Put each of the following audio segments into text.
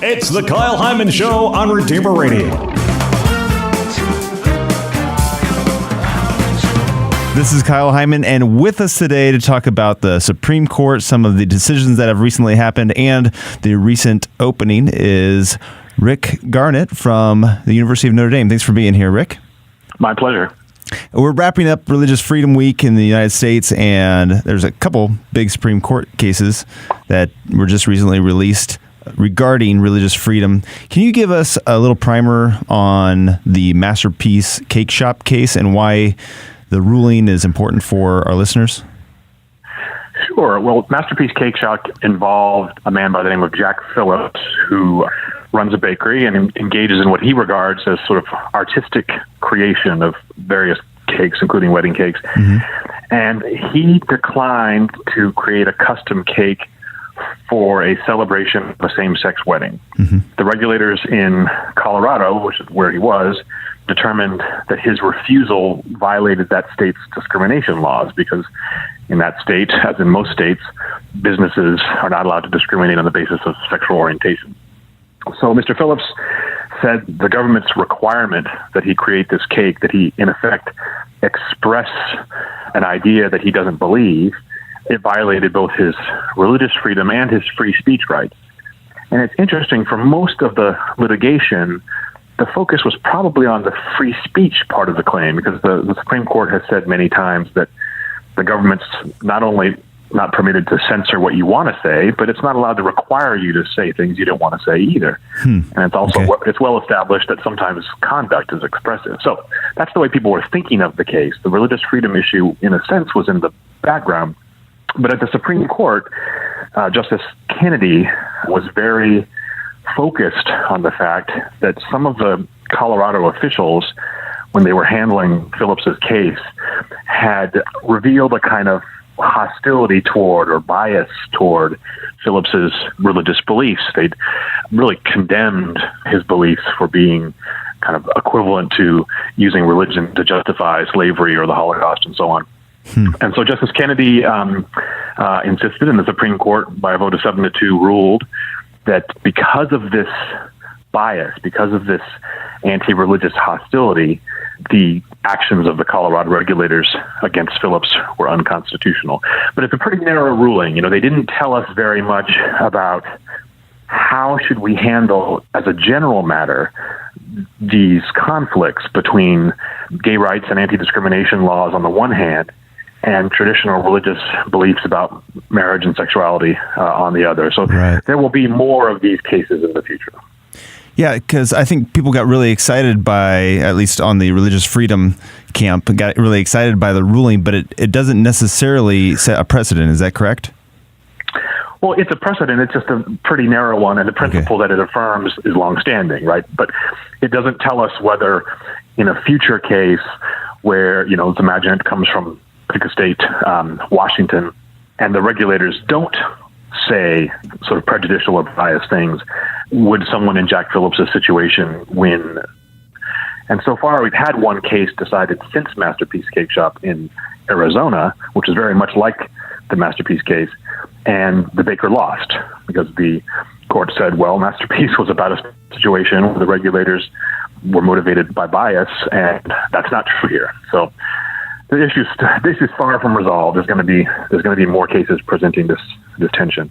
It's the Kyle Hyman Show on Redeemer Radio. This is Kyle Hyman, and with us today to talk about the Supreme Court, some of the decisions that have recently happened, and the recent opening is Rick Garnett from the University of Notre Dame. Thanks for being here, Rick. My pleasure. We're wrapping up Religious Freedom Week in the United States, and there's a couple big Supreme Court cases that were just recently released regarding religious freedom. Can you give us a little primer on the Masterpiece Cake Shop case and why the ruling is important for our listeners? Sure. Well, Masterpiece Cake Shop involved a man by the name of Jack Phillips, who runs a bakery and engages in what he regards as sort of artistic creation of various cakes, including wedding cakes. Mm-hmm. And he declined to create a custom cake for a celebration of a same-sex wedding. Mm-hmm. The regulators in Colorado, which is where he was, determined that his refusal violated that state's discrimination laws because in that state, as in most states, businesses are not allowed to discriminate on the basis of sexual orientation. So Mr. Phillips said the government's requirement that he create this cake, that he, in effect, express an idea that he doesn't believe, it violated both his religious freedom and his free speech rights. And it's interesting, for most of the litigation, the focus was probably on the free speech part of the claim, because the Supreme Court has said many times that the government's not only not permitted to censor what you want to say, but it's not allowed to require you to say things you don't want to say either. And it's also it's well established that sometimes conduct is expressive. So that's the way people were thinking of the case. The religious freedom issue, in a sense, was in the background. But at the Supreme Court, Justice Kennedy was very focused on the fact that some of the Colorado officials, when they were handling Phillips's case, had revealed a kind of hostility toward or bias toward Phillips's religious beliefs. They'd really condemned his beliefs for being kind of equivalent to using religion to justify slavery or the Holocaust and so on. And so Justice Kennedy insisted, and the Supreme Court, by a vote of 7-2, ruled that because of this bias, because of this anti-religious hostility, the actions of the Colorado regulators against Phillips were unconstitutional. But it's a pretty narrow ruling. You know, they didn't tell us very much about how should we handle, as a general matter, these conflicts between gay rights and anti-discrimination laws on the one hand, and traditional religious beliefs about marriage and sexuality on the other. So There will be more of these cases in the future. Yeah, because I think people got really excited by, at least on the religious freedom camp, got really excited by the ruling, but it doesn't necessarily set a precedent. Is that correct? Well, it's a precedent. It's just a pretty narrow one, and the principle that it affirms is longstanding, right? But it doesn't tell us whether in a future case where, you know, let's imagine it comes from pick a state, Washington, and the regulators don't say sort of prejudicial or biased things, would someone in Jack Phillips' situation win? And so far, we've had one case decided since Masterpiece Cake Shop in Arizona, which is very much like the Masterpiece case, and the baker lost because the court said, well, Masterpiece was about a situation where the regulators were motivated by bias, and that's not true here. So this is far from resolved. There's going to be more cases presenting this tension.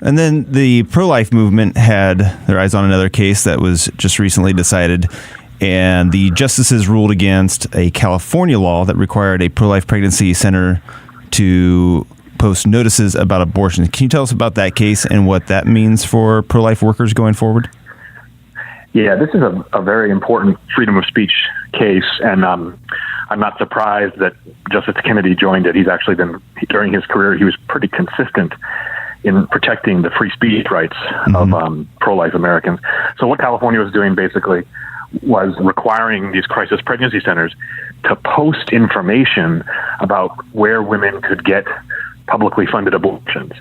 And then the pro-life movement had their eyes on another case that was just recently decided, and the justices ruled against a California law that required a pro-life pregnancy center to post notices about abortion. Can you tell us about that case and what that means for pro-life workers going forward? Yeah, this is a very important freedom of speech case, and I'm not surprised that Justice Kennedy joined it. He's actually been, during his career, he was pretty consistent in protecting the free speech rights of pro-life Americans. So what California was doing basically was requiring these crisis pregnancy centers to post information about where women could get publicly funded abortions.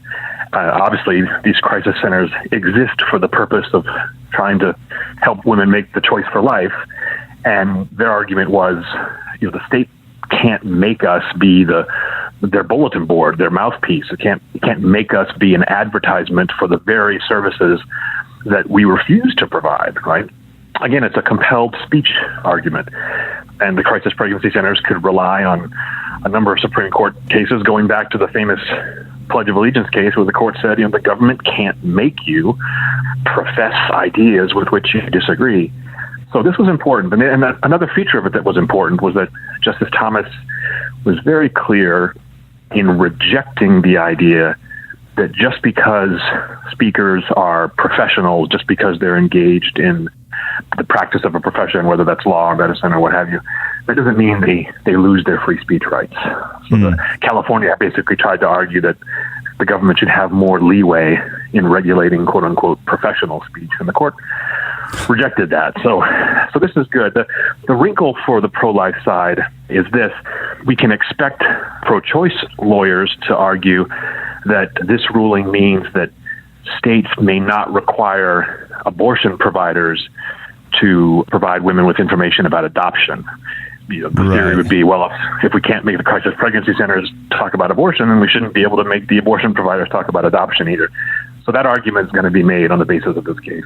Obviously, these crisis centers exist for the purpose of trying to help women make the choice for life. And their argument was, you know, the state can't make us be their bulletin board, their mouthpiece. It can't make us be an advertisement for the very services that we refuse to provide, right? Again, it's a compelled speech argument. And the crisis pregnancy centers could rely on a number of Supreme Court cases going back to the famous Pledge of Allegiance case where the court said, the government can't make you profess ideas with which you disagree. So this was important. And another feature of it that was important was that Justice Thomas was very clear in rejecting the idea that just because speakers are professionals, just because they're engaged in the practice of a profession, whether that's law or medicine or what have you, that doesn't mean they lose their free speech rights. So California basically tried to argue that the government should have more leeway in regulating quote unquote professional speech, and the court rejected that. So this is good. The wrinkle for the pro-life side is this: we can expect pro-choice lawyers to argue that this ruling means that states may not require abortion providers to provide women with information about adoption. The theory would be, well, if we can't make the crisis pregnancy centers talk about abortion, then we shouldn't be able to make the abortion providers talk about adoption either. So that argument is going to be made on the basis of this case.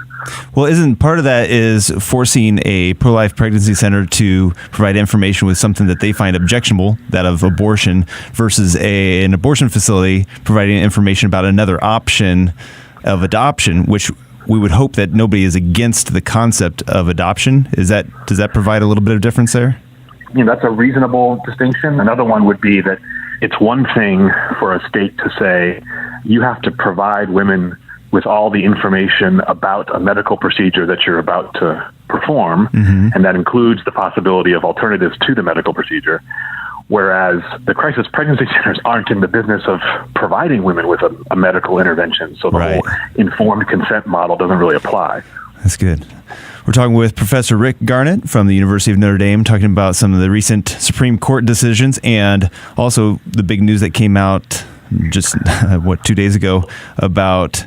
Well, isn't part of that is forcing a pro-life pregnancy center to provide information with something that they find objectionable, that of abortion, versus an abortion facility providing information about another option of adoption, which we would hope that nobody is against the concept of adoption. Does that provide a little bit of difference there? That's a reasonable distinction. Another one would be that it's one thing for a state to say, you have to provide women with all the information about a medical procedure that you're about to perform, and that includes the possibility of alternatives to the medical procedure. Whereas the crisis pregnancy centers aren't in the business of providing women with a medical intervention. So the whole informed consent model doesn't really apply. That's good. We're talking with Professor Rick Garnett from the University of Notre Dame, talking about some of the recent Supreme Court decisions and also the big news that came out just, 2 days ago about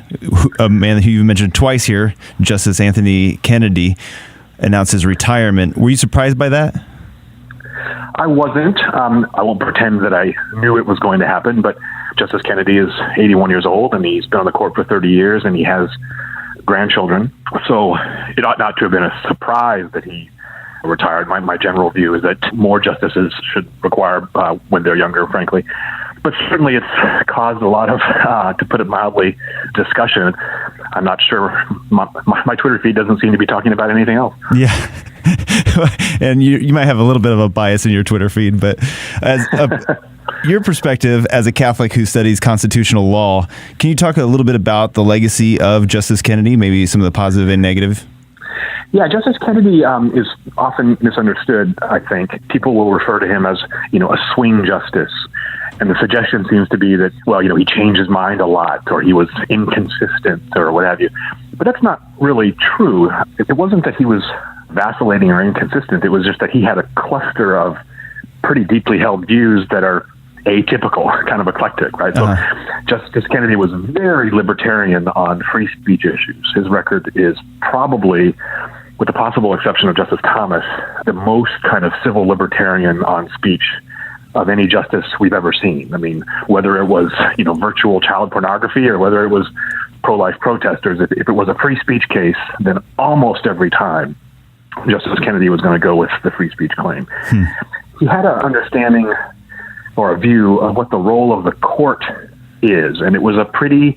a man who you mentioned twice here, Justice Anthony Kennedy, announced his retirement. Were you surprised by that? I wasn't. I won't pretend that I knew it was going to happen, but Justice Kennedy is 81 years old, and he's been on the court for 30 years, and he has grandchildren. So it ought not to have been a surprise that he retired. My general view is that more justices should require when they're younger, frankly. But certainly it's caused a lot of, to put it mildly, discussion. I'm not sure. My Twitter feed doesn't seem to be talking about anything else. Yeah. And you might have a little bit of a bias in your Twitter feed, but as your perspective as a Catholic who studies constitutional law, can you talk a little bit about the legacy of Justice Kennedy, maybe some of the positive and negative? Yeah, Justice Kennedy is often misunderstood, I think. People will refer to him as, a swing justice. And the suggestion seems to be that, he changed his mind a lot, or he was inconsistent, or what have you. But that's not really true. It wasn't that he was vacillating or inconsistent. It was just that he had a cluster of pretty deeply held views that are atypical, kind of eclectic, right? So Justice Kennedy was very libertarian on free speech issues. His record is probably, with the possible exception of Justice Thomas, the most kind of civil libertarian on speech of any justice we've ever seen. I mean, whether it was, virtual child pornography or whether it was pro-life protesters, if it was a free speech case, then almost every time Justice Kennedy was going to go with the free speech claim. He had an understanding or a view of what the role of the court is, and it was a pretty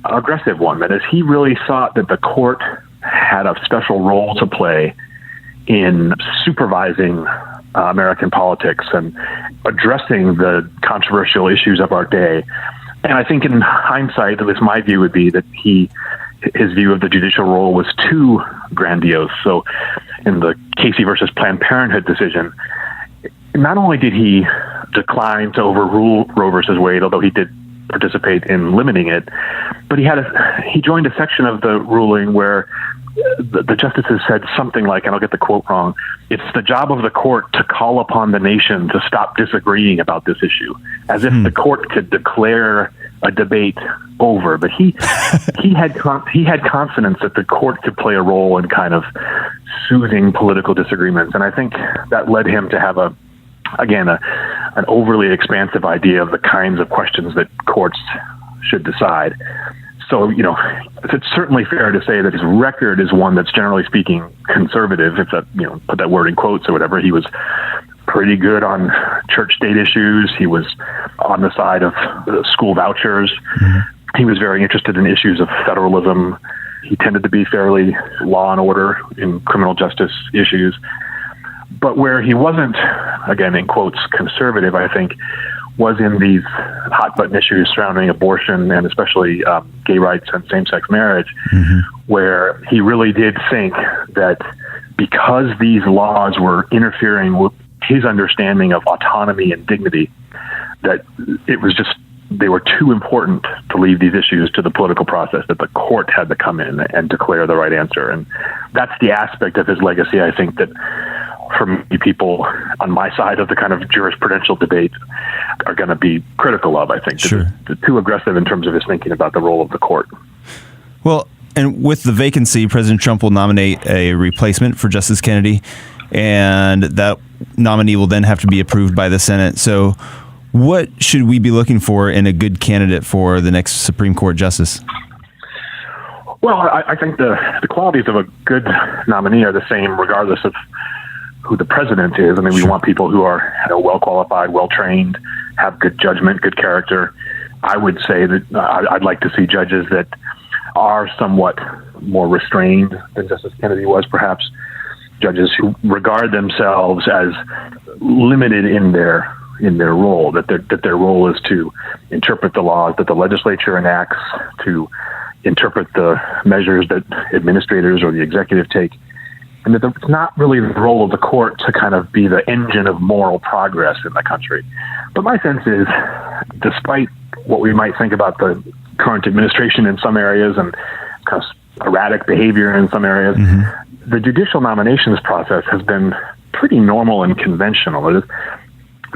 aggressive one. That is, he really thought that the court had a special role to play in supervising American politics and addressing the controversial issues of our day. And I think in hindsight, at least my view would be that his view of the judicial role was too grandiose. So in the Casey versus Planned Parenthood decision, not only did he decline to overrule Roe versus Wade, although he did participate in limiting it, but he joined a section of the ruling where the justices said something like, and I'll get the quote wrong, it's the job of the court to call upon the nation to stop disagreeing about this issue, as if the court could declare a debate over. But he had confidence that the court could play a role in kind of soothing political disagreements, and I think that led him to have an overly expansive idea of the kinds of questions that courts should decide. So, it's certainly fair to say that his record is one that's generally speaking conservative, if that, put that word in quotes or whatever. He was pretty good on church-state issues. He was on the side of school vouchers. Mm-hmm. He was very interested in issues of federalism. He tended to be fairly law and order in criminal justice issues. But where he wasn't, again, in quotes, conservative, I think, was in these hot-button issues surrounding abortion and especially gay rights and same-sex marriage, mm-hmm. where he really did think that because these laws were interfering with his understanding of autonomy and dignity, that it was just, they were too important to leave these issues to the political process, that the court had to come in and declare the right answer. And that's the aspect of his legacy, I think, that for many people on my side of the kind of jurisprudential debate are going to be critical of, I think. Sure. They're too aggressive in terms of his thinking about the role of the court. Well, and with the vacancy, President Trump will nominate a replacement for Justice Kennedy, and that nominee will then have to be approved by the Senate. So what should we be looking for in a good candidate for the next Supreme Court justice? Well, I think the qualities of a good nominee are the same regardless of who the president is. I mean, we want people who are well-qualified, well-trained, have good judgment, good character. I would say that I'd like to see judges that are somewhat more restrained than Justice Kennedy was, perhaps. Judges who regard themselves as limited in their role, that their role is to interpret the laws that the legislature enacts, to interpret the measures that administrators or the executive take, and that it's not really the role of the court to kind of be the engine of moral progress in the country. But my sense is, despite what we might think about the current administration in some areas and kind of erratic behavior in some areas, mm-hmm. the judicial nominations process has been pretty normal and conventional.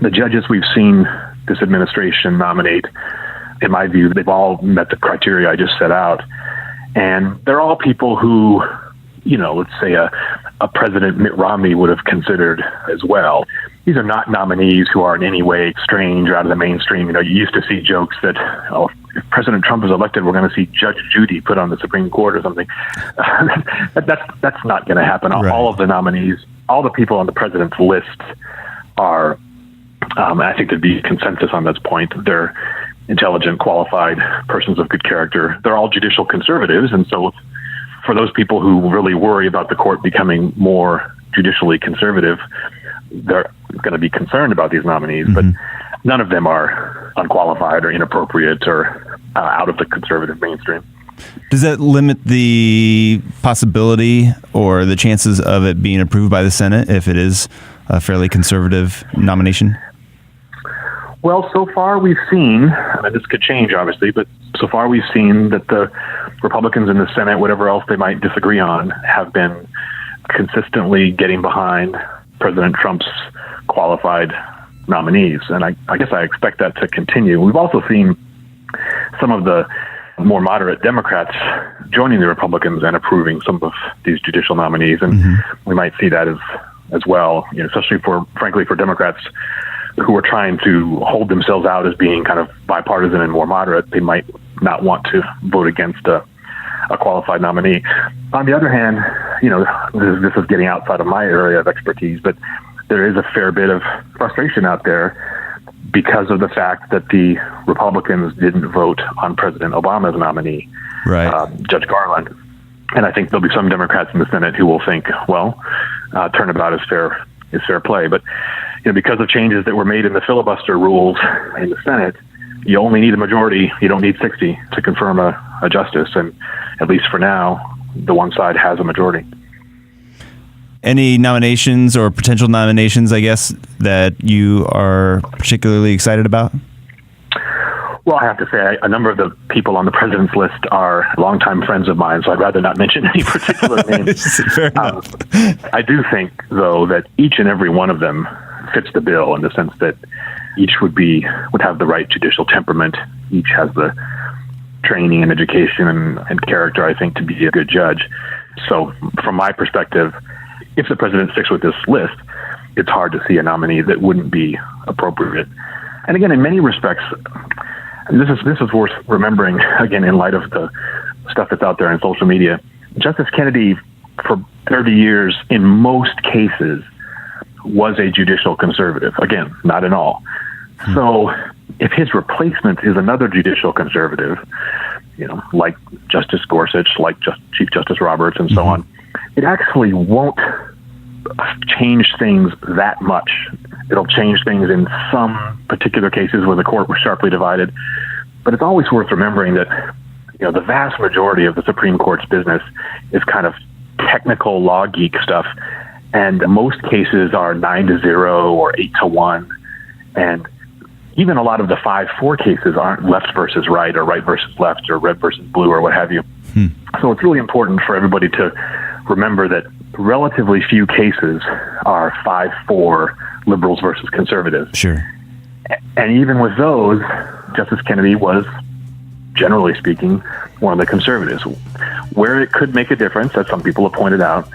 The judges we've seen this administration nominate, in my view, they've all met the criteria I just set out. And they're all people who, let's say a President Mitt Romney would have considered as well. These are not nominees who are in any way strange or out of the mainstream. You used to see jokes that, if President Trump is elected, we're going to see Judge Judy put on the Supreme Court or something. That's not going to happen. Right. All of the nominees, all the people on the president's list are, I think there'd be consensus on this point. They're intelligent, qualified persons of good character. They're all judicial conservatives. And so for those people who really worry about the court becoming more judicially conservative, they're going to be concerned about these nominees, mm-hmm. but none of them are unqualified or inappropriate or out of the conservative mainstream. Does that limit the possibility or the chances of it being approved by the Senate if it is a fairly conservative nomination? Well, so far we've seen, and this could change obviously, but so far we've seen that the Republicans in the Senate, whatever else they might disagree on, have been consistently getting behind President Trump's qualified nominees. And I guess I expect that to continue. We've also seen some of the more moderate Democrats joining the Republicans and approving some of these judicial nominees. And mm-hmm. we might see that as well, especially frankly, for Democrats who are trying to hold themselves out as being kind of bipartisan and more moderate. They might not want to vote against a qualified nominee. On the other hand, this is getting outside of my area of expertise, but there is a fair bit of frustration out there because of the fact that the Republicans didn't vote on President Obama's nominee, right. Judge Garland. And I think there'll be some Democrats in the Senate who will think, well, turnabout is fair play. But because of changes that were made in the filibuster rules in the Senate, you only need a majority. You don't need 60 to confirm a justice. And at least for now, the one side has a majority. Any nominations or potential nominations, I guess, that you are particularly excited about? Well, I have to say, a number of the people on the president's list are longtime friends of mine, so I'd rather not mention any particular names. Fair enough. I do think, though, that each and every one of them fits the bill in the sense that each would have the right judicial temperament. Each has the training and education and character, I think, to be a good judge. So from my perspective, if the president sticks with this list, it's hard to see a nominee that wouldn't be appropriate. And again, in many respects, and this is worth remembering, again, in light of the stuff that's out there in social media. Justice Kennedy, for 30 years, in most cases, was a judicial conservative. Again, not in all. So if his replacement is another judicial conservative, like Justice Gorsuch, like Chief Justice Roberts, and so on, it actually won't change things that much. It'll change things in some particular cases where the court was sharply divided. But it's always worth remembering that, the vast majority of the Supreme Court's business is kind of technical law geek stuff. And most cases are 9-0 or 8-1. And even a lot of the 5-4 cases aren't left versus right or right versus left or red versus blue or what have you. So it's really important for everybody to remember that relatively few cases are 5-4 liberals versus conservatives. Sure. And even with those, Justice Kennedy was, generally speaking, one of the conservatives. Where it could make a difference, as some people have pointed out,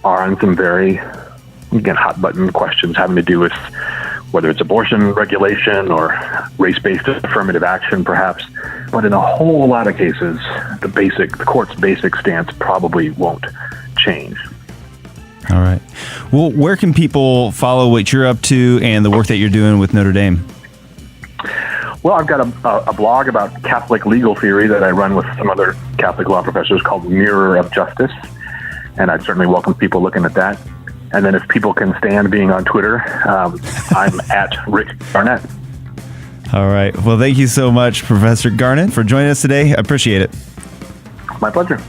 are on some very, again, hot-button questions having to do with whether it's abortion regulation or race-based affirmative action, perhaps. But in a whole lot of cases, the court's basic stance probably won't change. All right. Well, where can people follow what you're up to and the work that you're doing with Notre Dame? Well, I've got a blog about Catholic legal theory that I run with some other Catholic law professors called Mirror of Justice, and I'd certainly welcome people looking at that. And then if people can stand being on Twitter, I'm at Rick Garnett. All right. Well, thank you so much, Professor Garnett, for joining us today. I appreciate it. My pleasure.